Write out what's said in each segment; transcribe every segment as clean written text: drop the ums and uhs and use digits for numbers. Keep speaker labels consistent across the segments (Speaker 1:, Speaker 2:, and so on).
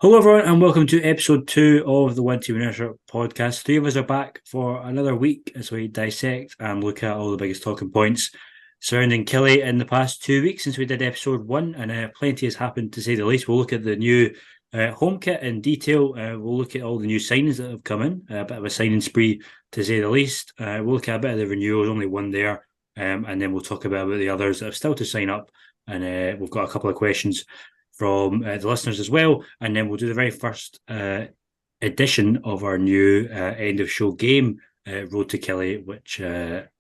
Speaker 1: Hello, everyone, and welcome to episode 2 of the One Team Inertia podcast. Three of us are back for another week as we dissect and look at all the biggest talking points surrounding Killie in the past 2 weeks since we did episode 1, and plenty has happened to say the least. We'll look at the new home kit in detail. We'll look at all the new signings that have come in, a bit of a signing spree to say the least. We'll look at a bit of the renewals, only one there, and then we'll talk about the others that have still to sign up. And we've got a couple of questions from the listeners as well. And then we'll do the very first edition of our new end of show game, Road to Killie, which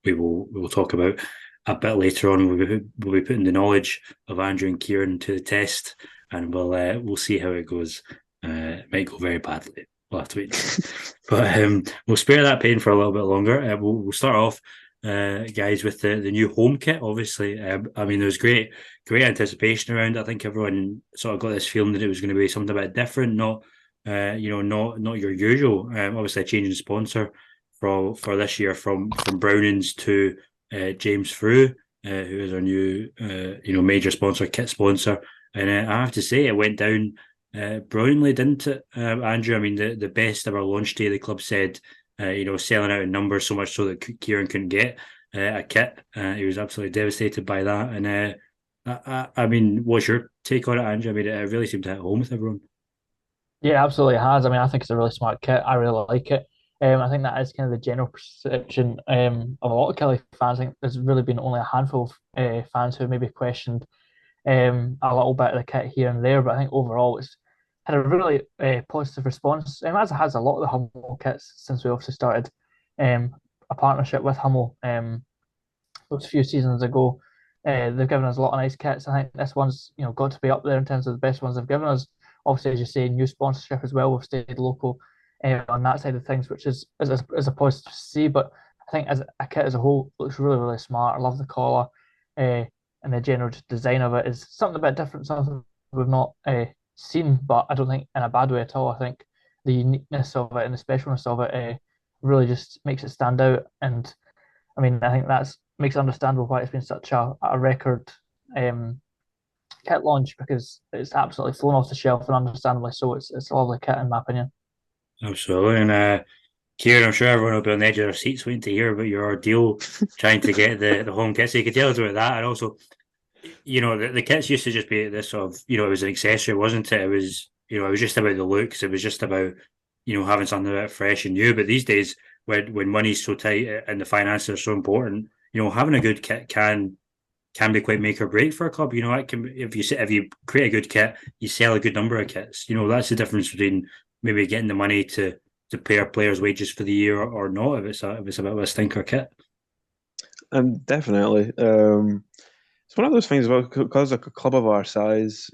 Speaker 1: we will talk about a bit later on. We'll be putting the knowledge of Andrew and Kieran to the test, and we'll see how it goes. It might go very badly. We'll have to wait. But we'll spare that pain for a little bit longer. We'll start off, guys, with the new home kit. Obviously, I mean, there was great anticipation around it. I think everyone sort of got this feeling that it was going to be something a bit different, not not your usual. Obviously, a change in sponsor for this year from Brownings to James Frew, who is our new major sponsor, kit sponsor. And I have to say, it went down brilliantly, didn't it, Andrew? I mean, the best of our launch day, the club said, selling out in numbers so much so that Kieran couldn't get a kit. He was absolutely devastated by that. And I mean, what's your take on it, Andrew? I mean, it really seemed to hit home with everyone.
Speaker 2: Yeah, absolutely it has. I mean, I think it's a really smart kit. I really like it. I think that is kind of the general perception of a lot of Kelly fans. I think there's really been only a handful of fans who maybe questioned a little bit of the kit here and there, but I think overall it's had a really positive response, as it has a lot of the Hummel kits since we obviously started a partnership with Hummel those few seasons ago. They've given us a lot of nice kits. I think this one's got to be up there in terms of the best ones they've given us. Obviously, as you say, new sponsorship as well. We've stayed local on that side of things, which is a positive to see. But I think as a kit as a whole, looks really smart. I love the collar, and the general design of it is something a bit different, something we've not seen, but I don't think in a bad way at all. I think the uniqueness of it and the specialness of it really just makes it stand out. And I mean, I think that's makes it understandable why it's been such a record um, kit launch, because it's absolutely flown off the shelf, and understandably so. It's a lovely kit in my opinion.
Speaker 1: Absolutely. And Kieran, I'm sure everyone will be on the edge of their seats waiting to hear about your ordeal trying to get the home kit. So you could tell us about that. And also, the kits used to just be this sort of, it was an accessory, wasn't it? It was, it was just about the looks. It was just about, having something a bit fresh and new. But these days, when money's so tight and the finances are so important, having a good kit can be quite make or break for a club. It can, if you create a good kit, you sell a good number of kits. That's the difference between maybe getting the money to pay our players' wages for the year or not, if it's a bit of a stinker kit.
Speaker 3: Definitely. It's one of those things because like a club of our size,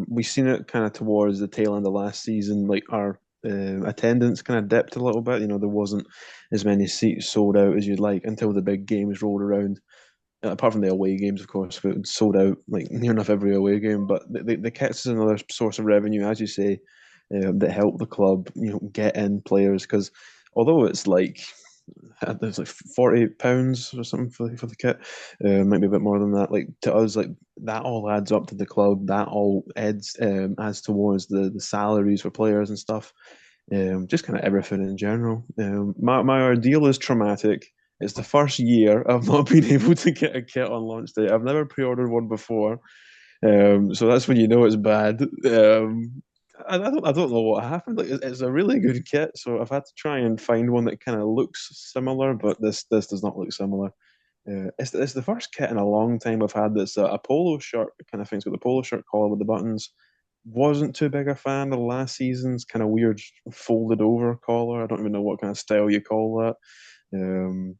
Speaker 3: we've seen it kind of towards the tail end of last season. Like our attendance kind of dipped a little bit. There wasn't as many seats sold out as you'd like until the big games rolled around. Apart from the away games, of course, but sold out like near enough every away game. But the kits is another source of revenue, as you say, that help the club, get in players. Because although it's like there's like £40 or something for the kit, might be a bit more than that. Like to us, like that all adds up to the club. That all adds towards the salaries for players and stuff. Just kind of everything in general. My ordeal is traumatic. It's the first year I've not been able to get a kit on launch day. I've never pre-ordered one before, so that's when you know it's bad. I don't know what happened. Like it's a really good kit, so I've had to try and find one that kind of looks similar, but this does not look similar. It's the first kit in a long time I've had that's a polo shirt kind of thing. So the polo shirt collar with the buttons. Wasn't too big a fan of last season's kind of weird folded over collar. I don't even know what kind of style you call that.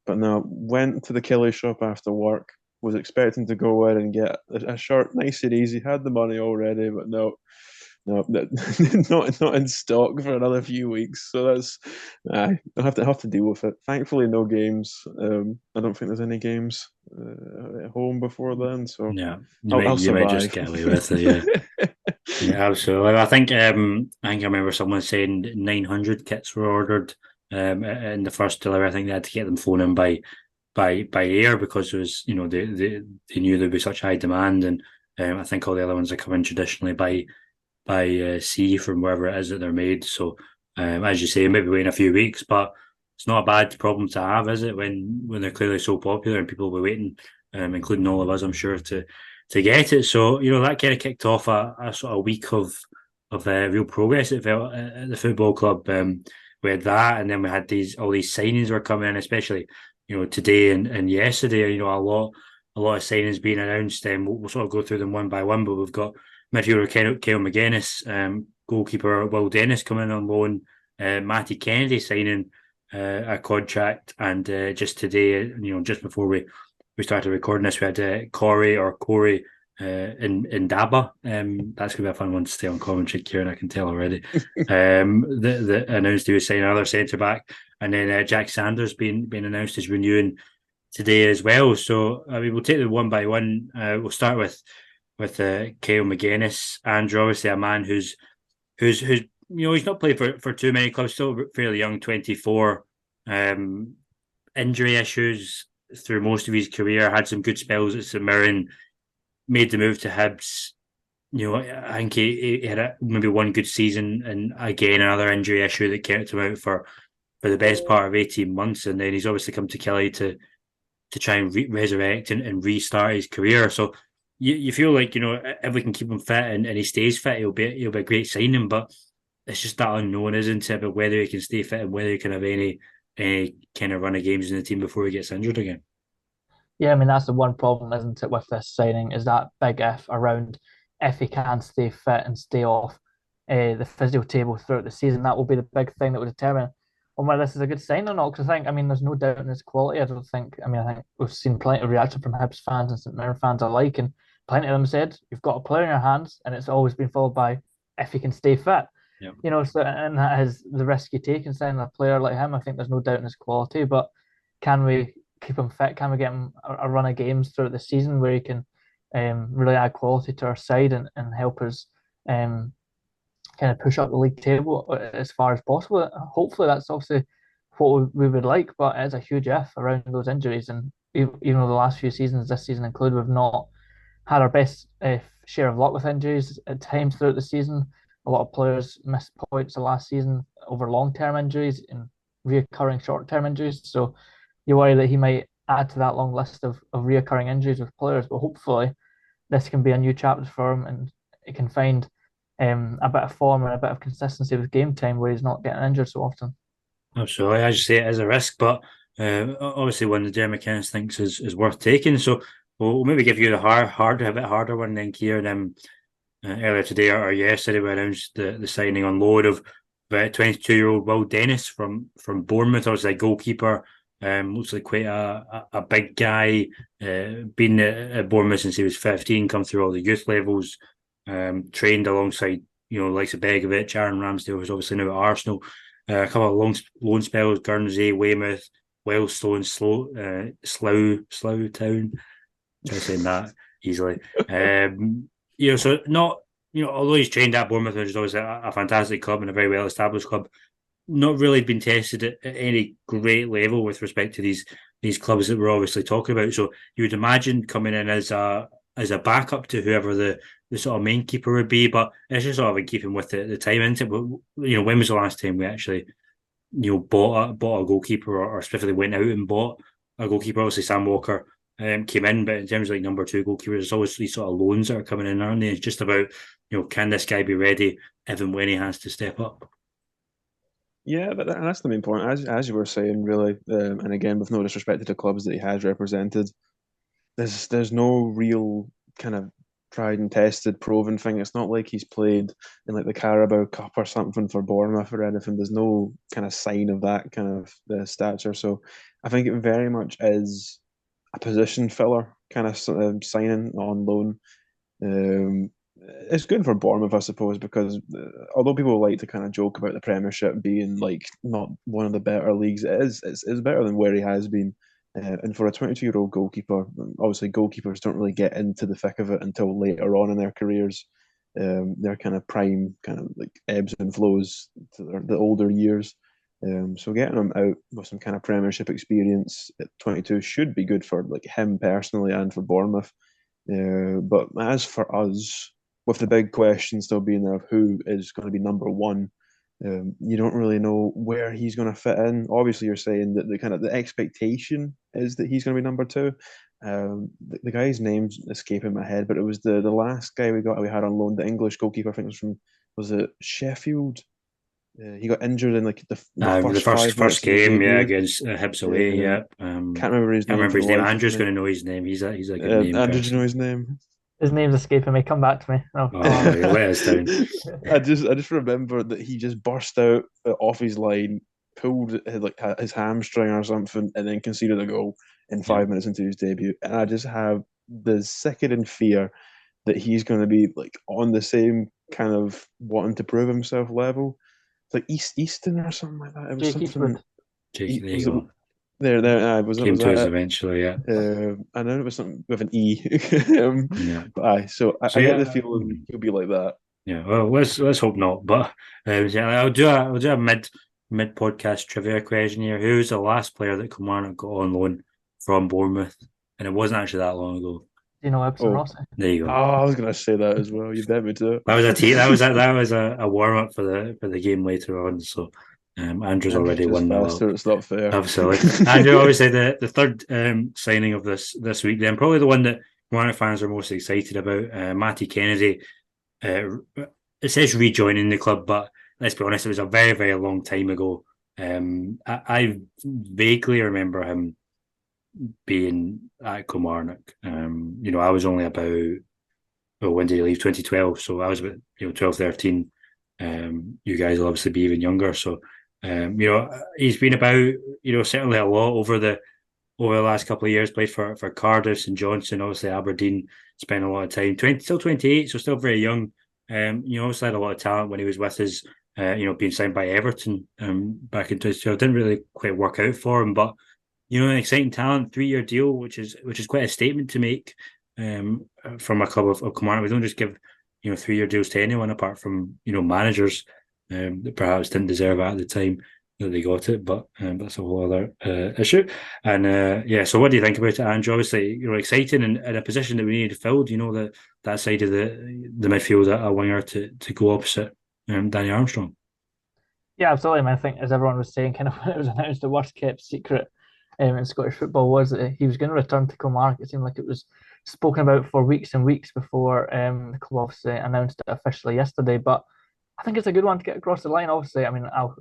Speaker 3: But no, went to the Killie shop after work. Was expecting to go in and get a shirt, nice and easy. Had the money already, but no, not in stock for another few weeks. So that's I'll have to deal with it. Thankfully, no games. I don't think there's any games at home before then, so
Speaker 1: Yeah,
Speaker 3: I'll
Speaker 1: you might just
Speaker 3: survive.
Speaker 1: get away with it. Yeah, yeah, absolutely. I think I remember someone saying 900 kits were ordered in the first delivery. I think they had to get them flown in by air because it was they knew there'd be such high demand, and I think all the other ones are coming traditionally by by sea from wherever it is that they're made. So, as you say, maybe waiting a few weeks, but it's not a bad problem to have, is it? When they're clearly so popular and people will be waiting, including all of us, I'm sure, to get it. So that kind of kicked off a sort of week of real progress. It felt at the football club. We had that, and then we had all these signings were coming in, especially today and yesterday. A lot of signings being announced, and we'll sort of go through them one by one. But we've got midfielder Kyle McGuinness, goalkeeper Will Dennis coming on loan, Matty Kennedy signing a contract, and just today, just before we started recording this, we had Corey in Daba. That's gonna be a fun one to stay on commentary, Kieran. I can tell already. The announced he was signing another centre back, and then Jack Sanders being announced as renewing today as well. So we'll take them one by one. We'll start with Kyle McGuinness. Andrew, obviously a man who's he's not played for too many clubs, still fairly young, 24. Injury issues through most of his career, had some good spells at St Mirren, made the move to Hibs. I think he had maybe one good season, and again another injury issue that kept him out for the best part of 18 months, and then he's obviously come to Kelly to try and resurrect and restart his career. So you feel like if we can keep him fit and he stays fit, he'll be a great signing. But it's just that unknown, isn't it, about whether he can stay fit and whether he can have any kind of run of games in the team before he gets injured again.
Speaker 2: Yeah, I mean that's the one problem, isn't it, with this signing, is that big if around if he can stay fit and stay off the physio table throughout the season. That will be the big thing that will determine on whether this is a good sign or not. Because I mean, there's no doubt in his quality. I don't think. I mean, I think we've seen plenty of reaction from Hibs fans and St Mirren fans alike, and plenty of them said, "You've got a player in your hands," and it's always been followed by if he can stay fit.
Speaker 1: Yeah.
Speaker 2: So and that is the risk you take in signing a player like him. I think there's no doubt in his quality, but can we keep him fit? Can we get him a run of games throughout the season where he can really add quality to our side and help us kind of push up the league table as far as possible? Hopefully, that's obviously what we would like, but it's a huge if around those injuries. And even though the last few seasons, this season included, we've not had our best share of luck with injuries at times throughout the season. A lot of players missed points the last season over long-term injuries and reoccurring short-term injuries. So you worry that he might add to that long list of reoccurring injuries with players. But hopefully, this can be a new chapter for him, and he can find a bit of form and a bit of consistency with game time where he's not getting injured so often.
Speaker 1: Absolutely, as you say, it is a risk, but obviously one that Jeremy Kenneth thinks is worth taking. So we'll maybe give you the a bit harder one then, Kieran. Earlier today or yesterday, we announced the signing on loan of 22-year-old Will Dennis from Bournemouth. Obviously, a goalkeeper. Looks like quite a big guy. Been at Bournemouth since he was 15. Come through all the youth levels. Trained alongside likes of Begovic, Aaron Ramsdale, who's obviously now at Arsenal. A couple of long loan spells: Guernsey, Weymouth, Wellstone, Slough Town. Try saying that easily. So not although he's trained at Bournemouth, which is obviously a fantastic club and a very well established club, not really been tested at any great level with respect to these clubs that we're obviously talking about. So you would imagine coming in as a backup to whoever the sort of main keeper would be, but it's just sort of in keeping with the time into it. But when was the last time we actually bought a goalkeeper or specifically went out and bought a goalkeeper? Obviously Sam Walker came in, but in terms of like number two goalkeepers, there's always these sort of loans that are coming in, aren't they? It's just about can this guy be ready if and when he has to step up?
Speaker 3: Yeah, but that's the main point. As you were saying, really, and again, with no disrespect to the clubs that he has represented, there's no real kind of tried and tested, proven thing. It's not like he's played in like the Carabao Cup or something for Bournemouth or anything. There's no kind of sign of that kind of stature. So I think it very much is a position filler kind of signing on loan. It's good for Bournemouth, I suppose, because although people like to kind of joke about the Premiership being like not one of the better leagues, it's better than where he has been. And for a 22-year-old goalkeeper, obviously goalkeepers don't really get into the thick of it until later on in their careers. Their kind of prime, kind of like ebbs and flows to the older years. So getting him out with some kind of Premiership experience at 22 should be good for like him personally and for Bournemouth. But as for us, with the big question still being of who is going to be number one. You don't really know where he's going to fit in. Obviously, you're saying that the expectation is that he's going to be number two. The guy's name's escaping my head, but it was the last guy we had on loan, the English goalkeeper. I think was it Sheffield? He got injured in like the
Speaker 1: The
Speaker 3: first 5 minutes
Speaker 1: first
Speaker 3: of his
Speaker 1: game, yeah,
Speaker 3: debut.
Speaker 1: against Hibs away, yeah.
Speaker 3: Can't remember his
Speaker 1: Can't
Speaker 3: name
Speaker 1: remember
Speaker 3: for
Speaker 1: his
Speaker 3: the
Speaker 1: name.
Speaker 3: life of
Speaker 1: Andrew's
Speaker 3: me.
Speaker 1: going to know his name. He's a good name
Speaker 3: Andrew, do you
Speaker 1: person.
Speaker 3: know his name?
Speaker 2: His name's escaping me. Come back to me. Oh,
Speaker 1: Oh, you let us down.
Speaker 3: I just remember that he just burst out off his line, pulled his hamstring or something, and then conceded a goal in 5 minutes into his debut. And I just have the sickening fear that he's going to be like on the same kind of wanting to prove himself level. It's like Easton or something like that. It was
Speaker 2: Jake
Speaker 3: something.
Speaker 2: Eastwood.
Speaker 1: Jake, there
Speaker 3: Was
Speaker 1: you
Speaker 3: it
Speaker 1: go.
Speaker 3: there?
Speaker 1: Came
Speaker 3: Was
Speaker 1: to
Speaker 3: that
Speaker 1: us
Speaker 3: it?
Speaker 1: eventually, yeah.
Speaker 3: I know it was something with an E.
Speaker 1: Yeah.
Speaker 3: But aye, so
Speaker 1: So
Speaker 3: I get the
Speaker 1: yeah,
Speaker 3: feeling he'll be like that.
Speaker 1: yeah. Well, let's hope not. But yeah, I'll do a mid podcast trivia question here. Who's the last player that Kilmarnock got on loan from Bournemouth? And it wasn't actually that long ago.
Speaker 2: Do you know Epson
Speaker 3: Oh,
Speaker 2: Rossi?
Speaker 1: There you
Speaker 3: oh,
Speaker 1: go.
Speaker 3: I was gonna say that as well. You bet me to it.
Speaker 1: That was a warm up for the game later on. So Andrew's
Speaker 3: Andrew's
Speaker 1: already
Speaker 3: just
Speaker 1: 1-0 up.
Speaker 3: faster. It's not fair.
Speaker 1: Absolutely. Andrew, obviously the third signing of this week, then probably the one that Kilmarnock fans are most excited about, Matty Kennedy. It says rejoining the club, but let's be honest, it was a very, very long time ago. I vaguely remember him being at Kilmarnock. I was only about, well, when did he leave? 2012. So I was about 12, 13. You guys will obviously be even younger. So he's been about certainly a lot over the last couple of years. Played for Cardiff, St Johnstone, obviously Aberdeen. Spent a lot of time. Still 28, so still very young. Obviously had a lot of talent when he was with us. Being signed by Everton back in 2012. Didn't really quite work out for him, but an exciting talent, 3-year deal, which is quite a statement to make from a club of Kilmarnock. We don't just give 3-year deals to anyone apart from managers that perhaps didn't deserve it at the time that they got it, but that's a whole other issue. And so what do you think about it, Andrew? Obviously, exciting and in a position that we needed filled. That side of the midfield, a winger to go opposite Danny Armstrong.
Speaker 2: Yeah, absolutely. I mean, I think, as everyone was saying, kind of when it was announced, the worst kept secret in Scottish football was that he was going to return to Kilmarnock. It seemed like it was spoken about for weeks and weeks before the club obviously announced it officially yesterday. But I think it's a good one to get across the line. Obviously, I mean, I'll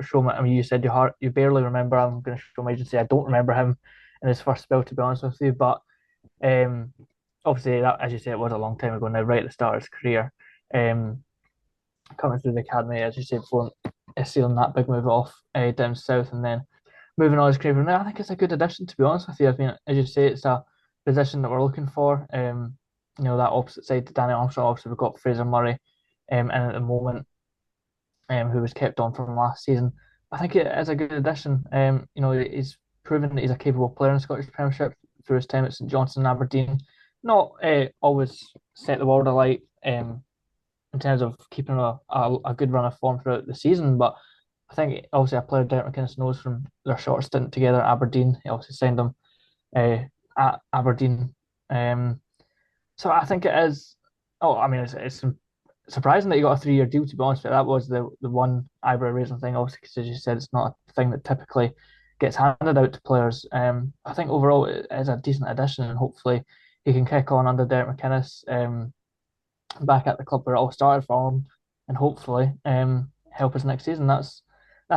Speaker 2: show my. I mean, you said you barely remember. I'm going to show my agency. I don't remember him in his first spell, to be honest with you. But obviously, that, as you say, it was a long time ago now, right at the start of his career. Coming through the academy, as you said before, sealing that big move off down south, and then moving on his career from there. I think it's a good addition, to be honest with you. I mean, as you say, it's a position that we're looking for. That opposite side to Danny Armstrong. Obviously, we've got Fraser Murray, and at the moment, who was kept on from last season. I think it is a good addition. He's proven that he's a capable player in the Scottish Premiership through his time at St Johnstone and Aberdeen. Not always set the world alight in terms of keeping a good run of form throughout the season, but I think obviously a player Derek McInnes knows from their short stint together at Aberdeen. He obviously signed him at Aberdeen. So I think it is. Oh, I mean, it's surprising that you got a 3-year deal. To be honest, but that was the one eyebrow raising thing. Obviously, because as you said, it's not a thing that typically gets handed out to players. I think overall it is a decent addition, and hopefully he can kick on under Derek McInnes back at the club where it all started for him, and hopefully help us next season. That's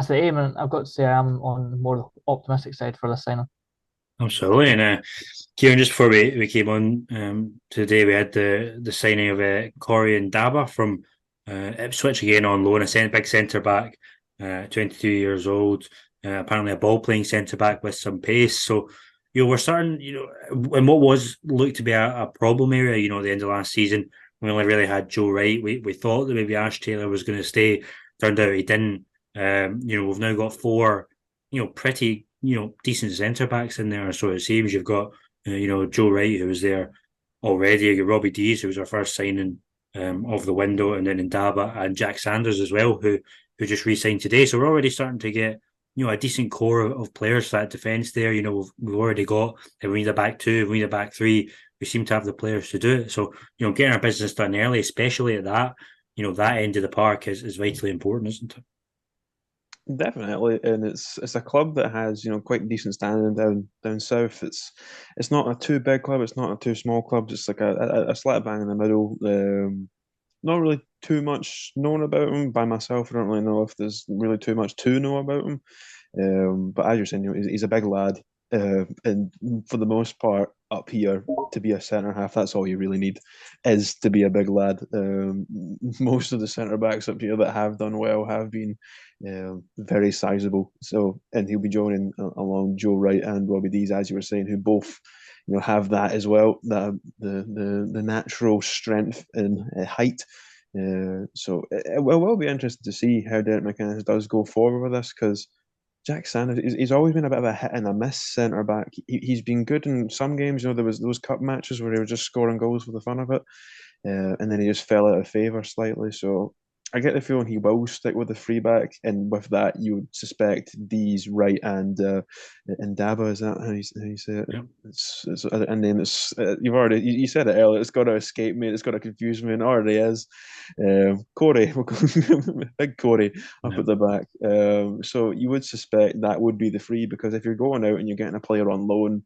Speaker 2: the aim, and I've got to say I am on the more optimistic side for this signing.
Speaker 1: Absolutely, and Kieran, just before we came on today, we had the signing of Corey and Daba from Ipswich again on loan, a big centre back, 22 years old, apparently a ball playing centre back with some pace. So we're starting, in what was looked to be a problem area, at the end of last season. We only really had Joe Wright. We thought that maybe Ash Taylor was going to stay. Turned out he didn't. We've now got 4, pretty, decent centre backs in there. So it seems you've got, Joe Wright, who was there already. You got Robbie Dees, who was our first signing of the window, and then Ndaba and Jack Sanders as well, who just re-signed today. So we're already starting to get, a decent core of players for that defence there. We've already got, we need a back 2, we need a back 3. we seem to have the players to do it. So, getting our business done early, especially at that, that end of the park is vitally important, isn't it?
Speaker 3: Definitely, and it's a club that has quite decent standing down south. It's not a too big club, it's not a too small club. It's like a slap bang in the middle. Not really too much known about him by myself. I don't really know if there's really too much to know about him. But as you're saying, he's a big lad, and for the most part, up here to be a centre half, that's all you really need, is to be a big lad. Most of the centre backs up here that have done well have been very sizable. So, and he'll be joining along Joe Wright and Robbie Dees, as you were saying, who both have that as well, the natural strength and height. So it will be interesting to see how Derek McInnes does go forward with this, because Jack Sanders, he's always been a bit of a hit and a miss centre back. He's been good in some games. There was those cup matches where he was just scoring goals for the fun of it, and then he just fell out of favour slightly. So I get the feeling he will stick with the free back, and with that, you would suspect Dees, Wright, and Daba. Is that how you say it?
Speaker 1: Yep.
Speaker 3: It's a name that's you said it earlier. It's got to escape me. It's got to confuse me, and it already is. Corey, big Corey up at the back. So you would suspect that would be the free, because if you're going out and you're getting a player on loan,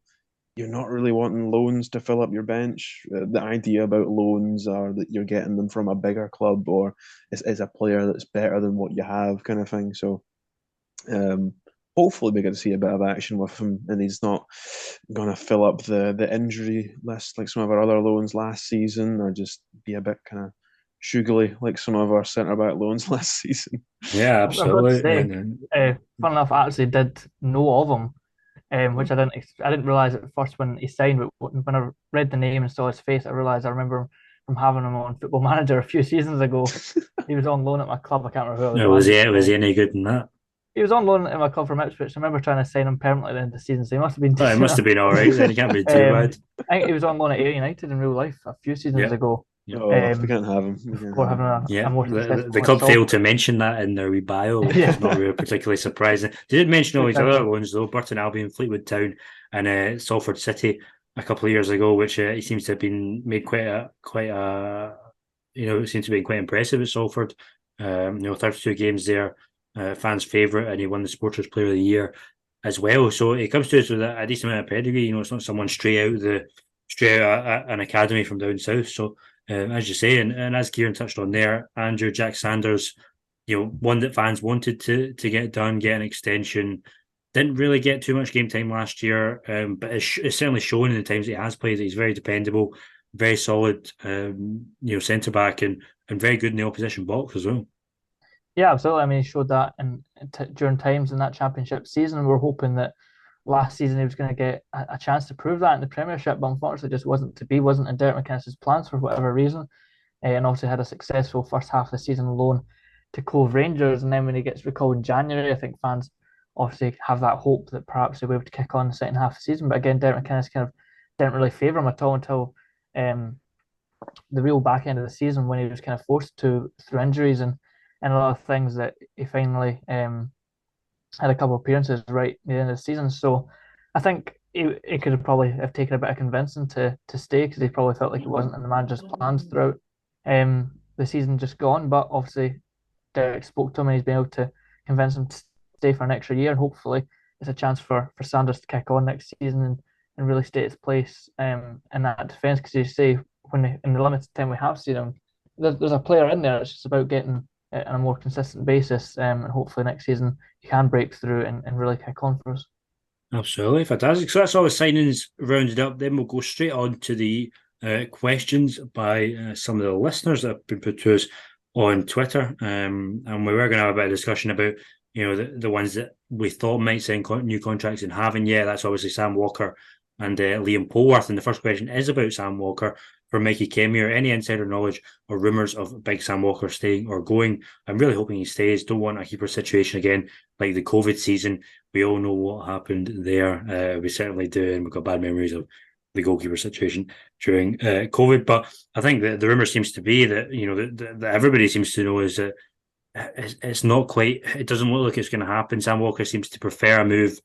Speaker 3: you're not really wanting loans to fill up your bench. The idea about loans are that you're getting them from a bigger club, or is a player that's better than what you have, kind of thing. So hopefully we get to see a bit of action with him, and he's not going to fill up the injury list like some of our other loans last season, or just be a bit kind of sugary like some of our centre back loans last season.
Speaker 1: Yeah, absolutely.
Speaker 2: Fun enough, I actually did know of him, which I didn't realize at first when he signed. But when I read the name and saw his face, I realized I remember him from having him on Football Manager a few seasons ago. He was on loan at my club. I can't remember who it
Speaker 1: was he any good in that?
Speaker 2: He was on loan at my club from Ipswich. I remember trying to sign him permanently at the end of the season, so he must have been decent.
Speaker 1: It must have been all right then. He can't be too bad.
Speaker 2: I think he was on loan at Ayr United in real life a few seasons ago.
Speaker 3: We can't have him.
Speaker 1: The club failed to mention that in their wee bio, which is not really particularly surprising. They did mention all his other loans though: Burton Albion, Fleetwood Town, and Salford City a couple of years ago, which he seems to have been made it seems to be quite impressive at Salford. 32 games there, fans' favourite, and he won the Supporters Player of the Year as well. So he comes to us with a decent amount of pedigree. It's not someone straight out an academy from down south. So. As you say, and as Kieran touched on there, Andrew Jack Sanders, one that fans wanted to get done, get an extension. Didn't really get too much game time last year, but it's certainly shown in the times he has played that he's very dependable, very solid, centre back, and very good in the opposition box as well.
Speaker 2: Yeah, absolutely. I mean, he showed that during times in that championship season. We're hoping that last season he was going to get a chance to prove that in the Premiership, but unfortunately just wasn't in Derek McInnes' plans for whatever reason, and obviously had a successful first half of the season loan to Cove Rangers, and then when he gets recalled in January, I think fans obviously have that hope that perhaps he'll be able to kick on the second half of the season, but again, Derek McInnes kind of didn't really favour him at all until the real back end of the season, when he was kind of forced to through injuries and a lot of things, that he finally had a couple of appearances right at the end of the season. So I think he could have probably have taken a bit of convincing to stay, because he probably felt like it wasn't in the manager's plans throughout the season just gone. But obviously Derek spoke to him and he's been able to convince him to stay for an extra year, and hopefully it's a chance for Sanders to kick on next season and really state his place in that defence, because you say in the limited time we have seen him, there's a player in there. It's just about getting on a more consistent basis, and hopefully next season he can break through and really kick on for us.
Speaker 1: Absolutely, fantastic. So that's all the signings rounded up. Then we'll go straight on to the questions by some of the listeners that have been put to us on Twitter, and we were going to have a bit of discussion about the ones that we thought might sign new contracts and haven't yet. That's obviously Sam Walker and Liam Polworth. And the first question is about Sam Walker from Mikey Kemier. Any insider knowledge or rumours of big Sam Walker staying or going? I'm really hoping he stays. Don't want a keeper situation again like the COVID season. We all know what happened there. We certainly do, and we've got bad memories of the goalkeeper situation during COVID. But I think that the rumour seems to be that that everybody seems to know is that it's not quite. It doesn't look like it's going to happen. Sam Walker seems to prefer a move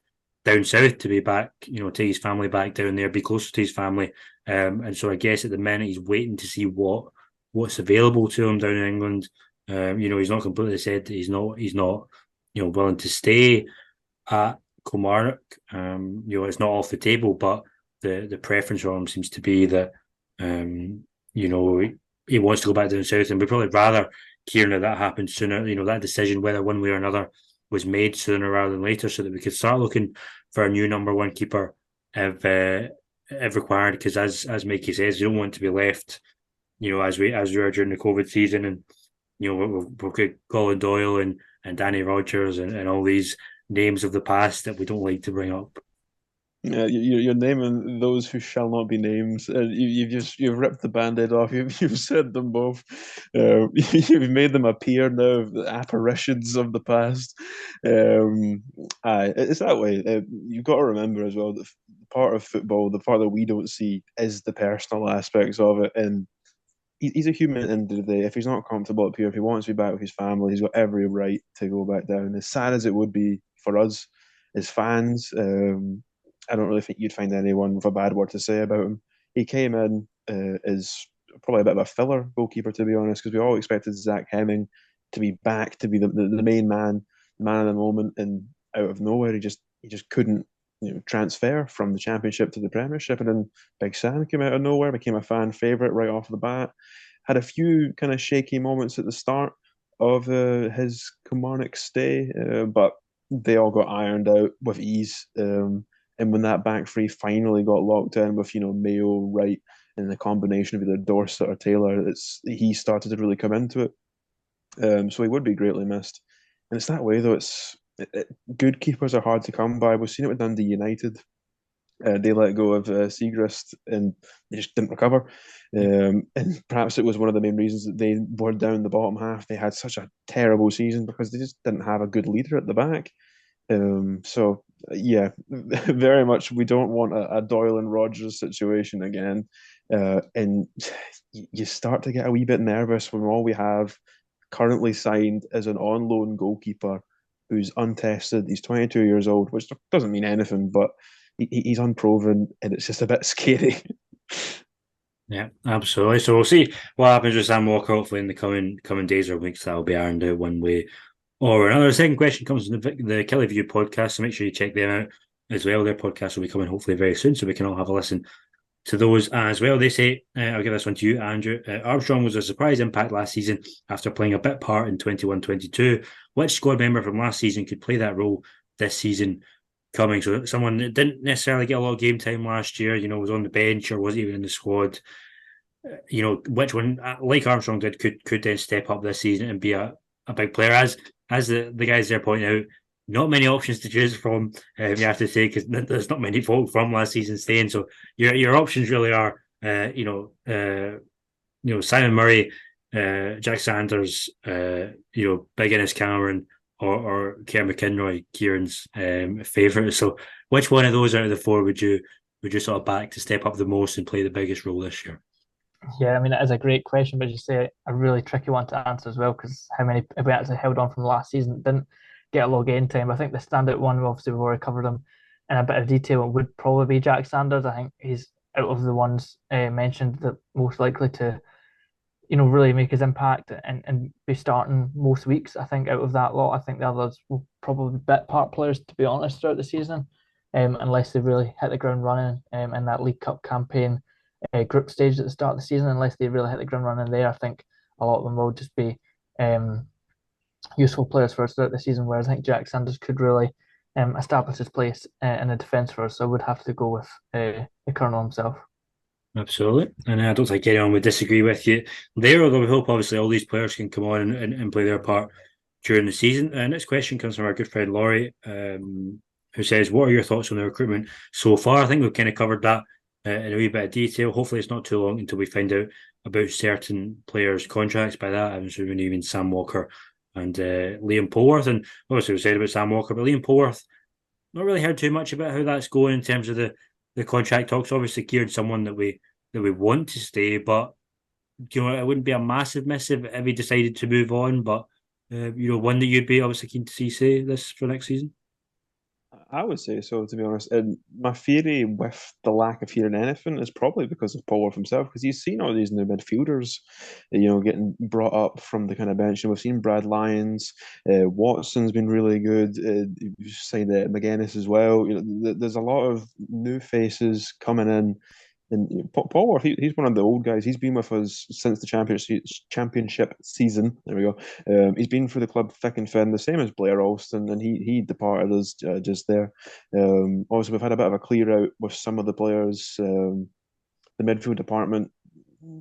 Speaker 1: down south, to be back, take his family back down there, be closer to his family And so I guess at the minute he's waiting to see what's available to him down in England. He's not completely said that he's not willing to stay at Kilmarnock. It's not off the table, but the preference for him seems to be that he wants to go back down south, and we'd probably rather, Kieran, that happened sooner. That decision, whether one way or another, was made sooner rather than later, so that we could start looking for a new number one keeper if required. Because as Mikey says, you don't want to be left, as we were during the COVID season, and we've got Colin Doyle and Danny Rogers and all these names of the past that we don't like to bring up.
Speaker 3: Yeah, you're naming those who shall not be named. You've ripped the band-aid off. You've said them both. You've made them appear now, the apparitions of the past. It's that way. You've got to remember as well that part of football, the part that we don't see, is the personal aspects of it. And he's a human at the end of the day. If he's not comfortable up here, if he wants to be back with his family, he's got every right to go back down. As sad as it would be for us as fans, I don't really think you'd find anyone with a bad word to say about him. He came in as probably a bit of a filler goalkeeper, to be honest, because we all expected Zach Hemming to be back, to be the main man, the man of the moment, and out of nowhere, he just couldn't transfer from the Championship to the Premiership. And then Big Sam came out of nowhere, became a fan favourite right off the bat. Had a few kind of shaky moments at the start of his Kilmarnock stay, but they all got ironed out with ease. And when that back three finally got locked in with Mayo, Wright, and the combination of either Dorset or Taylor, he started to really come into it. So he would be greatly missed. And it's that way though. Good keepers are hard to come by. We've seen it with Dundee United. They let go of Siegrist and they just didn't recover. And perhaps it was one of the main reasons that they were down the bottom half. They had such a terrible season because they just didn't have a good leader at the back. So yeah, very much we don't want a Doyle and Rogers situation again. And you start to get a wee bit nervous when all we have currently signed is an on loan goalkeeper who's untested. He's 22 years old, which doesn't mean anything, but he's unproven, and it's just a bit scary.
Speaker 1: Yeah, absolutely. So we'll see what happens with Sam Walker. Hopefully, in the coming days or weeks, that'll be ironed out one way or another. The second question comes from the Kelly View podcast, so make sure you check them out as well. Their podcast will be coming hopefully very soon, so we can all have a listen to those as well. They say, I'll give this one to you, Andrew. Armstrong was a surprise impact last season after playing a bit part in 21-22. Which squad member from last season could play that role this season coming? So someone that didn't necessarily get a lot of game time last year, was on the bench or wasn't even in the squad. Which one, like Armstrong did, could then step up this season and be a big player? As the guys there point out, not many options to choose from, you have to say, because there's not many folk from last season staying. So your options really are, Simon Murray, Jack Sanders, Big Innes Cameron, or Kerr McInroy, Kieran's favourite. So which one of those out of the four would you sort of back to step up the most and play the biggest role this year?
Speaker 2: Yeah, I mean, that is a great question, but you say a really tricky one to answer as well, because how many if we actually held on from last season didn't get a lot of game time. I think the standout one, obviously we've already covered him in a bit of detail, would probably be Jack Sanders. I think he's out of the ones mentioned that most likely to really make his impact and be starting most weeks. I think out of that lot, I think the others will probably be bit part players, to be honest, throughout the season, unless they really hit the ground running in that League Cup campaign group stage at the start of the season. Unless they really hit the ground running there, I think a lot of them will just be useful players for us throughout the season, whereas I think Jack Sanders could really establish his place in the defence for us. So I would have to go with the Colonel himself.
Speaker 1: Absolutely. And I don't think anyone would disagree with you there, although we hope obviously all these players can come on and play their part during the season. And next question comes from our good friend Laurie, who says, what are your thoughts on the recruitment so far? I think we've kind of covered that in a wee bit of detail. Hopefully it's not too long until we find out about certain players' contracts. By that, I'm assuming even Sam Walker and Liam Polworth. And obviously we said about Sam Walker, but Liam Polworth, not really heard too much about how that's going in terms of the contract talks. Obviously, Kieran's someone that we want to stay, but it wouldn't be a massive miss if he decided to move on. But one that you'd be obviously keen to see say this for next season.
Speaker 3: I would say so, to be honest. And my theory with the lack of hearing anything is probably because of Paul Wolf himself, because he's seen all these new midfielders, getting brought up from the kind of bench. And we've seen Brad Lyons, Watson's been really good. You signed McGuinness as well. There's a lot of new faces coming in. And Paul Worth, he's one of the old guys. He's been with us since the championship season. There we go. He's been for the club thick and thin, the same as Blair Alston, and he departed us just there. Also, we've had a bit of a clear out with some of the players. The midfield department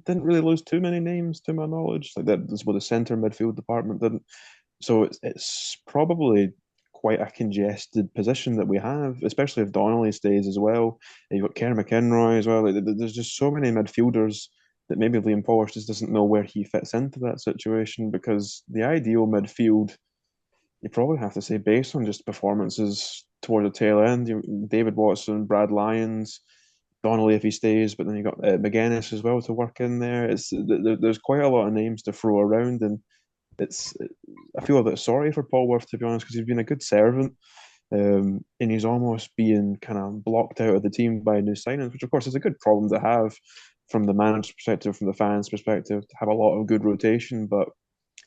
Speaker 3: didn't really lose too many names, to my knowledge. Like that was what the centre midfield department didn't. So it's probably quite a congested position that we have, especially if Donnelly stays as well. And you've got Kerr McInroy as well. Like, there's just so many midfielders that maybe Liam Polish just doesn't know where he fits into that situation, because the ideal midfield, you probably have to say, based on just performances toward the tail end, David Watson, Brad Lyons, Donnelly if he stays, but then you got McGuinness as well to work in there. There's quite a lot of names to throw around, and it's I feel a bit sorry for Paul Worth, to be honest, because he's been a good servant, and he's almost being kind of blocked out of the team by new signings, which of course is a good problem to have from the manager's perspective, from the fans' perspective, to have a lot of good rotation. But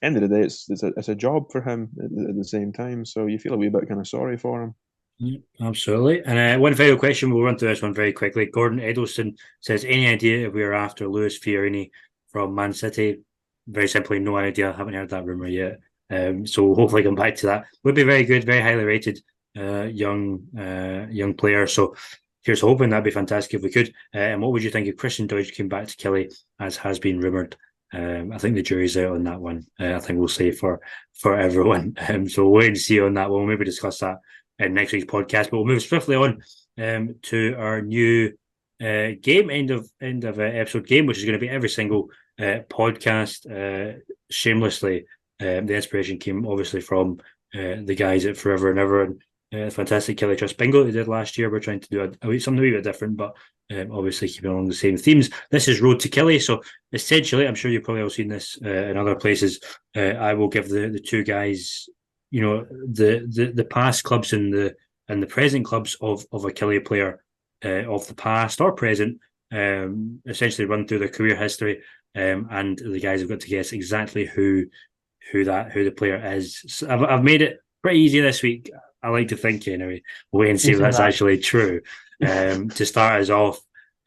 Speaker 3: end of the day, it's a job for him at the same time, so you feel a wee bit kind of sorry for him.
Speaker 1: Yeah, absolutely. And one final question, we'll run through this one very quickly. Gordon Edelston says, any idea if we are after Luis Fiorini from Man City? Very simply, no idea. Haven't heard that rumour yet. So we'll hopefully come back to that. Would be very good, very highly rated young player. So here's hoping that'd be fantastic if we could. And what would you think if Christian Deutsch came back to Killie, as has been rumoured? I think the jury's out on that one. I think we'll say for everyone. So we'll wait and see on that one. We'll maybe discuss that in next week's podcast. But we'll move swiftly on to our new game, end of episode game, which is going to be every single podcast. Shamelessly, the inspiration came obviously from the guys at Forever and Ever, and fantastic Killie Trust Bingo they did last year. We're trying to do something a wee bit different, but obviously keeping along the same themes. This is Road to Killie, so essentially, I'm sure you've probably all seen this in other places. I will give the two guys, the past clubs and the present clubs of a Killie player of the past or present, essentially run through their career history, and the guys have got to guess exactly who the player is. So I've made it pretty easy this week. I like to think anyway. We'll wait and see if that's actually true. To start us off,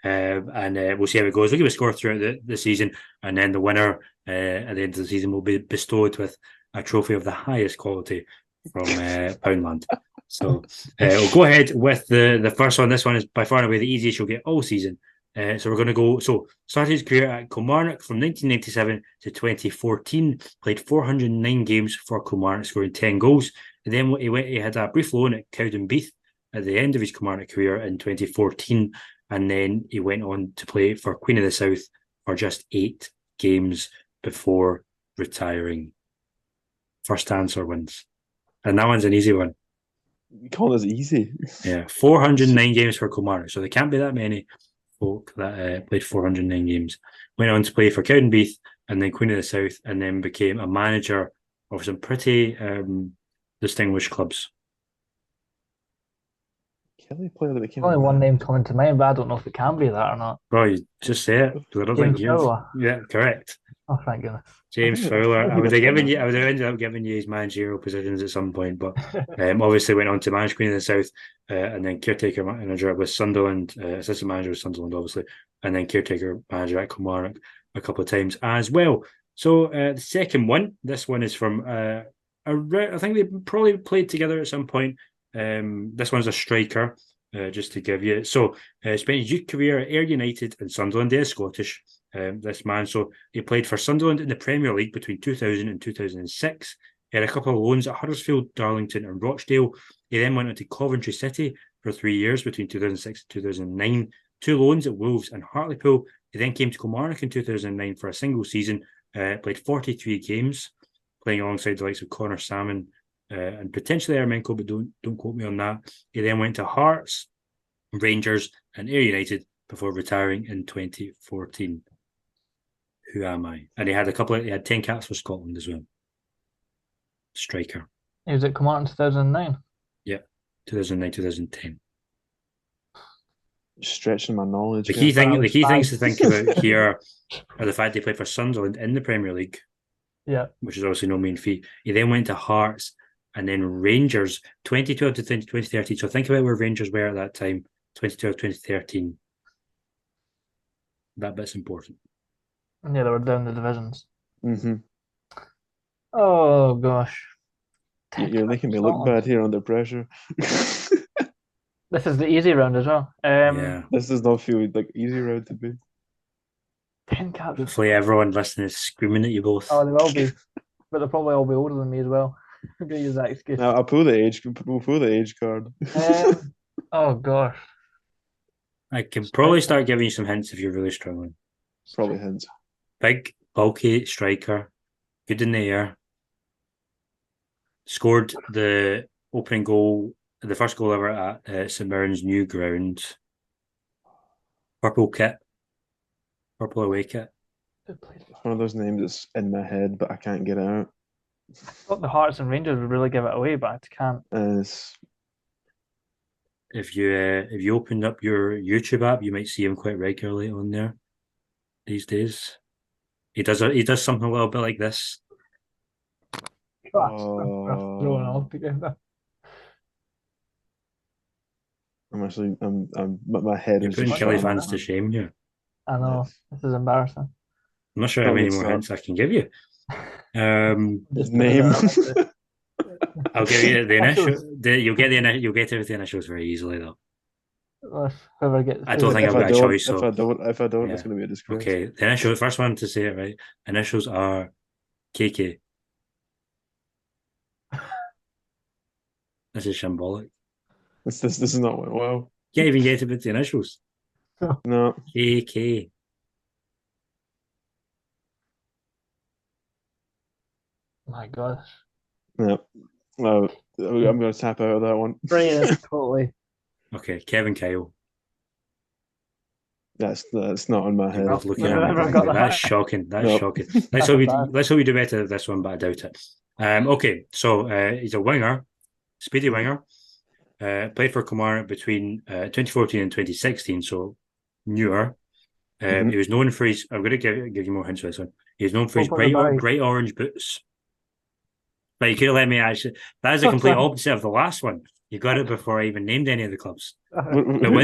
Speaker 1: and we'll see how it goes. We'll give a score throughout the season, and then the winner at the end of the season will be bestowed with a trophy of the highest quality from Poundland. So we'll go ahead with the first one. This one is by far and away the easiest you'll get all season. So we're going to go. So started his career at Kilmarnock from 1997 to 2014. Played 409 games for Kilmarnock, scoring 10 goals. And then he had a brief loan at Cowdenbeath at the end of his Kilmarnock career in 2014. And then he went on to play for Queen of the South for just 8 games before retiring. First answer wins. And that one's an easy one.
Speaker 3: You call this easy?
Speaker 1: Yeah, 409 games for Kilmarnock. So there can't be that many folk that played 409 games. Went on to play for Cowdenbeath and then Queen of the South, and then became a manager of some pretty distinguished clubs.
Speaker 3: Killie player that became
Speaker 2: only one name coming to mind, but I don't know if it can be that or not.
Speaker 1: Well, you just say it, because I don't
Speaker 2: James
Speaker 1: think you.
Speaker 2: Fowler.
Speaker 1: Yeah, correct.
Speaker 2: Oh, thank goodness.
Speaker 1: James Fowler. I would have ended up giving you his managerial positions at some point, but obviously went on to manage Queen of the South, and then caretaker manager with Sunderland, assistant manager with Sunderland, obviously, and then caretaker manager at Kilmarnock a couple of times as well. So the second one, this one is from I think they probably played together at some point. This one's a striker, just to give you. So spent his youth career at Ayr United and Sunderland. He is Scottish, this man. So he played for Sunderland in the Premier League between 2000 and 2006. He had a couple of loans at Huddersfield, Darlington and Rochdale. He then went on to Coventry City for 3 years between 2006 and 2009. 2 loans at Wolves and Hartlepool. He then came to Kilmarnock in 2009 for a single season. Played 43 games, playing alongside the likes of Connor Salmon and potentially Ermenko, but don't quote me on that. He then went to Hearts, Rangers and Ayr United before retiring in 2014. Who am I? And he had 10 caps for Scotland as well. Striker.
Speaker 2: He was at Kilmarnock in 2009.
Speaker 1: Yeah. 2009, 2010.
Speaker 3: Stretching my knowledge
Speaker 1: The
Speaker 3: here.
Speaker 1: key things to think about here are the fact he played for Sunderland in the Premier League,
Speaker 2: Yeah.
Speaker 1: which is obviously no mean feat. He then went to Hearts and then Rangers 2012 to 2013. So think about where Rangers were at that time, 2012, 2013. That bit's important.
Speaker 2: Yeah, they were down the divisions.
Speaker 3: Mm-hmm.
Speaker 2: Oh gosh.
Speaker 3: You're making me look
Speaker 2: Scotland.
Speaker 3: bad here under pressure.
Speaker 2: This is the easy round as well.
Speaker 1: Yeah.
Speaker 3: This does not feel like easy round to be.
Speaker 2: 10 caps.
Speaker 1: Hopefully everyone listening is screaming at you both.
Speaker 2: Oh, they will be. But they'll probably all be older than me as well. I'm going to use that excuse.
Speaker 3: Now I'll pull the age. We'll pull the age card.
Speaker 2: Oh gosh.
Speaker 1: I can probably start giving you some hints if you're really struggling.
Speaker 3: Probably hints.
Speaker 1: Big, bulky striker, good in the air. Scored the opening goal, the first goal ever at St Mirren's new ground. Purple kit, purple away kit.
Speaker 3: One of those names that's in my head, but I can't get it out.
Speaker 2: I thought the Hearts and Rangers would really give it away, but I can't.
Speaker 1: If you opened up your YouTube app, you might see him quite regularly on there these days. He does something a little bit like this.
Speaker 2: I'm throwing all together.
Speaker 3: My head
Speaker 1: You're
Speaker 3: is
Speaker 1: putting
Speaker 3: just
Speaker 1: Kelly
Speaker 3: shutting.
Speaker 1: fans to shame here.
Speaker 2: I know.
Speaker 3: Yes.
Speaker 2: This is embarrassing.
Speaker 1: I'm not sure how
Speaker 3: Not
Speaker 1: many
Speaker 3: good
Speaker 1: more
Speaker 3: start.
Speaker 1: hints I can give you.
Speaker 3: His name.
Speaker 1: I'll give you the initial. You'll get the initials very easily though.
Speaker 2: Whoever gets.
Speaker 1: I don't think I've got a choice. So
Speaker 3: If I don't,
Speaker 1: yeah.
Speaker 3: it's going to be a disgrace.
Speaker 1: Okay, the first one to say it right. Initials are KK. This is shambolic.
Speaker 3: This is not went well.
Speaker 1: Can't even get it with the initials.
Speaker 3: No.
Speaker 1: KK.
Speaker 2: My gosh.
Speaker 3: No. No. I'm going to tap out of that one.
Speaker 2: Brilliant, totally.
Speaker 1: Okay, Kevin Kyle.
Speaker 3: That's not on my head.
Speaker 1: You're both looking
Speaker 2: No,
Speaker 1: at me.
Speaker 2: I've got that.
Speaker 1: That's shocking. That's
Speaker 3: No.
Speaker 1: shocking. Let's hope we do better at this one, but I doubt it. Okay, so he's a winger, speedy winger. Played for Kilmarnock between 2014 and 2016, so newer.
Speaker 3: Mhm.
Speaker 1: He was known for his. I'm going to give you more hints for this one. He was known for his
Speaker 2: Open the bag.
Speaker 1: bright orange boots. But you could have let me actually. That is the complete opposite of the last one. You got it before I even named any of the clubs. But whether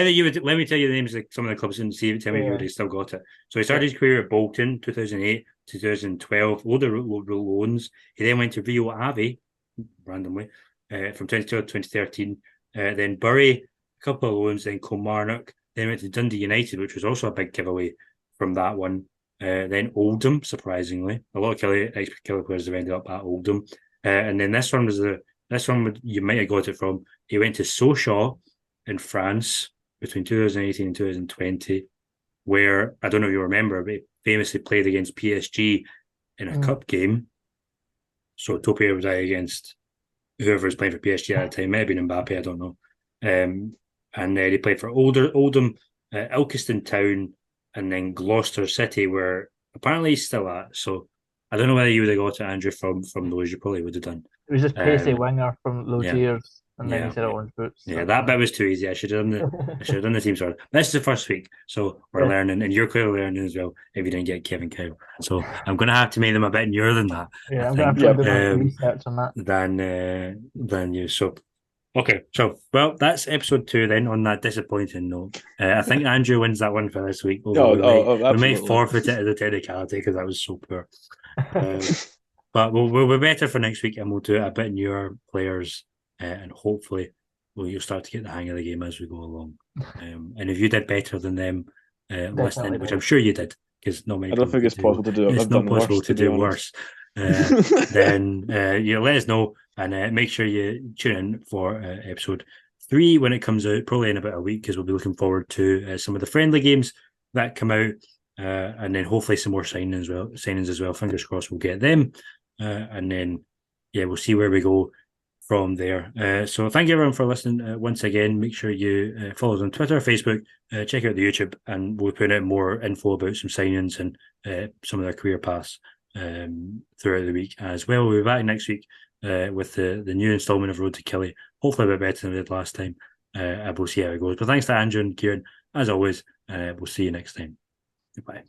Speaker 1: you would, let me tell you the names of some of the clubs and see tell me you would have still got it. So he started his career at Bolton, 2008, 2012, load of loans. He then went to Rio Ave, randomly, from 2012 to 2013. Then Bury, a couple of loans, then Kilmarnock. Then went to Dundee United, which was also a big giveaway from that one. Then Oldham, surprisingly. A lot of ex-Kelly players have ended up at Oldham. And then this one you might have got it from. He went to Sochaux in France between 2018 and 2020, where, I don't know if you remember, but he famously played against PSG in a cup game. So Topia was against whoever was playing for PSG at the time. May have been Mbappe, I don't know. And then he played for Oldham, Ilkeston Town, and then Gloucester City, where apparently he's still at. So I don't know whether you would have got it, Andrew, from those. You probably would have done.
Speaker 2: It was just pacey winger from those years, and then he said orange boots.
Speaker 1: Yeah, that bit was too easy. I should have done the team sort. This is the first week, so we're learning, and you're clearly learning as well. If you didn't get Kevin Kyle, so I'm going to have to make them a bit newer than that.
Speaker 2: Yeah, I'm going to have to do my research on that.
Speaker 1: Than you. So okay, so well, that's episode 2 then. On that disappointing note, I think Andrew wins that one for this week. We may forfeit it as a technicality because that was so poor. But we'll be better for next week, and we'll do it a bit newer players, and hopefully you'll start to get the hang of the game as we go along. And if you did better than them listening, which I'm sure you did, because not many.
Speaker 3: I don't think it's possible to do it.
Speaker 1: It's not possible to do worse. Then you let us know, and make sure you tune in for episode 3 when it comes out, probably in about a week, because we'll be looking forward to some of the friendly games that come out, and then hopefully some more signings as well. Fingers crossed we'll get them, and then we'll see where we go from there. So thank you everyone for listening once again. Make sure you follow us on Twitter, Facebook, check out the YouTube, and we'll put out more info about some signings and some of their career paths throughout the week as well. We'll be back next week with the new instalment of Road to Killie hopefully a bit better than we did last time. We'll see how it goes. But thanks to Andrew and Kieran, as always. We'll see you next time. Goodbye.